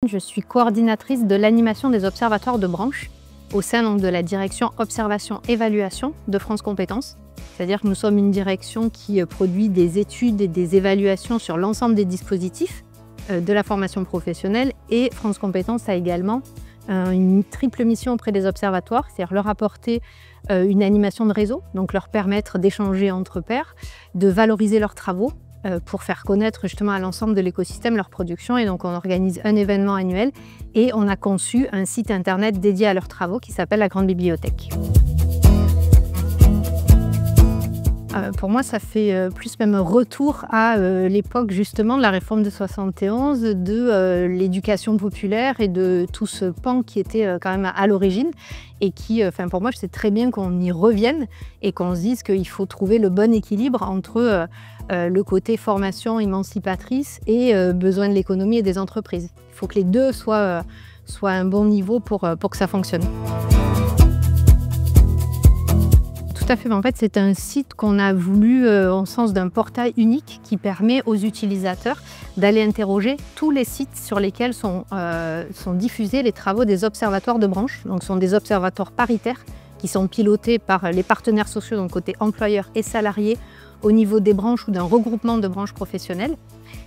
Je suis coordinatrice de l'animation des observatoires de branche au sein donc, de la direction Observation-Évaluation de France Compétences. C'est-à-dire que nous sommes une direction qui produit des études et des évaluations sur l'ensemble des dispositifs de la formation professionnelle, et France Compétences a également une triple mission auprès des observatoires, c'est-à-dire leur apporter une animation de réseau, donc leur permettre d'échanger entre pairs, de valoriser leurs travaux, pour faire connaître justement à l'ensemble de l'écosystème leur production. Et donc on organise un événement annuel et on a conçu un site internet dédié à leurs travaux qui s'appelle la Grande Bibliothèque. Pour moi, ça fait plus même retour à l'époque justement de la réforme de 71, de l'éducation populaire et de tout ce pan qui était quand même à l'origine et qui, pour moi, c'est très bien qu'on y revienne et qu'on se dise qu'il faut trouver le bon équilibre entre le côté formation émancipatrice et besoin de l'économie et des entreprises. Il faut que les deux soient à un bon niveau pour que ça fonctionne. Tout à fait. En fait, c'est un site qu'on a voulu en sens d'un portail unique qui permet aux utilisateurs d'aller interroger tous les sites sur lesquels sont diffusés les travaux des observatoires de branche. Donc, ce sont des observatoires paritaires qui sont pilotés par les partenaires sociaux, donc côté employeurs et salariés, au niveau des branches ou d'un regroupement de branches professionnelles.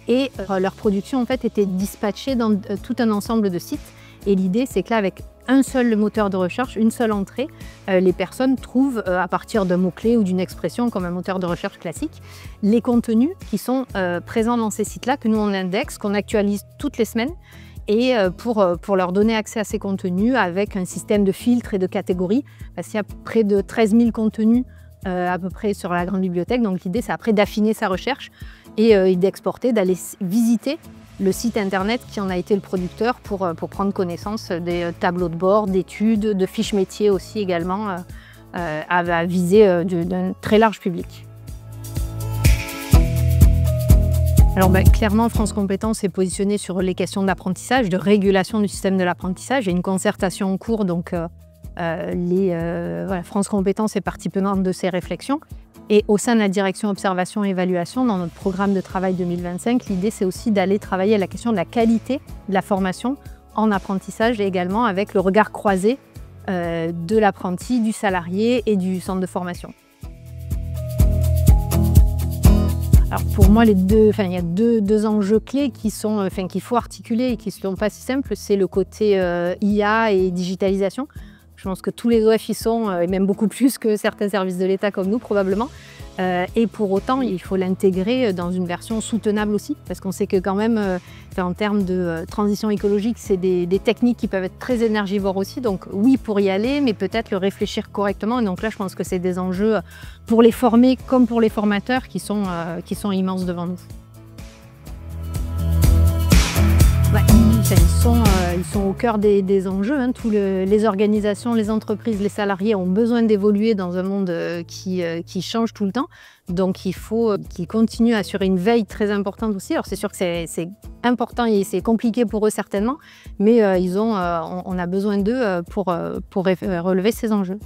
Et leur production en fait était dispatchée dans tout un ensemble de sites. Et l'idée, c'est que là, avec un seul moteur de recherche, une seule entrée, les personnes trouvent à partir d'un mot-clé ou d'une expression comme un moteur de recherche classique, les contenus qui sont présents dans ces sites-là, que nous on indexe, qu'on actualise toutes les semaines, et pour leur donner accès à ces contenus avec un système de filtres et de catégories, parce qu'il y a près de 13 000 contenus à peu près sur la Grande Bibliothèque. Donc l'idée, c'est après d'affiner sa recherche et d'exporter, d'aller visiter le site internet qui en a été le producteur pour prendre connaissance des tableaux de bord, d'études, de fiches métiers aussi également, à viser d'un très large public. Alors clairement, France Compétences est positionnée sur les questions d'apprentissage, de régulation du système de l'apprentissage. Il y a une concertation en cours, donc France Compétences est partie prenante de ces réflexions. Et au sein de la direction Observation et Évaluation, dans notre programme de travail 2025, l'idée c'est aussi d'aller travailler à la question de la qualité de la formation en apprentissage et également avec le regard croisé de l'apprenti, du salarié et du centre de formation. Alors pour moi, il y a deux enjeux clés qu'il faut articuler et qui ne sont pas si simples. C'est le côté IA et digitalisation. Je pense que tous les OF y sont, et même beaucoup plus que certains services de l'État comme nous probablement. Et pour autant, il faut l'intégrer dans une version soutenable aussi, parce qu'on sait que quand même, en termes de transition écologique, c'est des techniques qui peuvent être très énergivores aussi. Donc oui, pour y aller, mais peut-être le réfléchir correctement. Et donc là, je pense que c'est des enjeux pour les formés comme pour les formateurs qui sont immenses devant nous. Ils sont au cœur des enjeux. Tous les organisations, les entreprises, les salariés ont besoin d'évoluer dans un monde qui change tout le temps. Donc il faut qu'ils continuent à assurer une veille très importante aussi. Alors c'est sûr que c'est important et c'est compliqué pour eux certainement, mais on a besoin d'eux pour relever ces enjeux.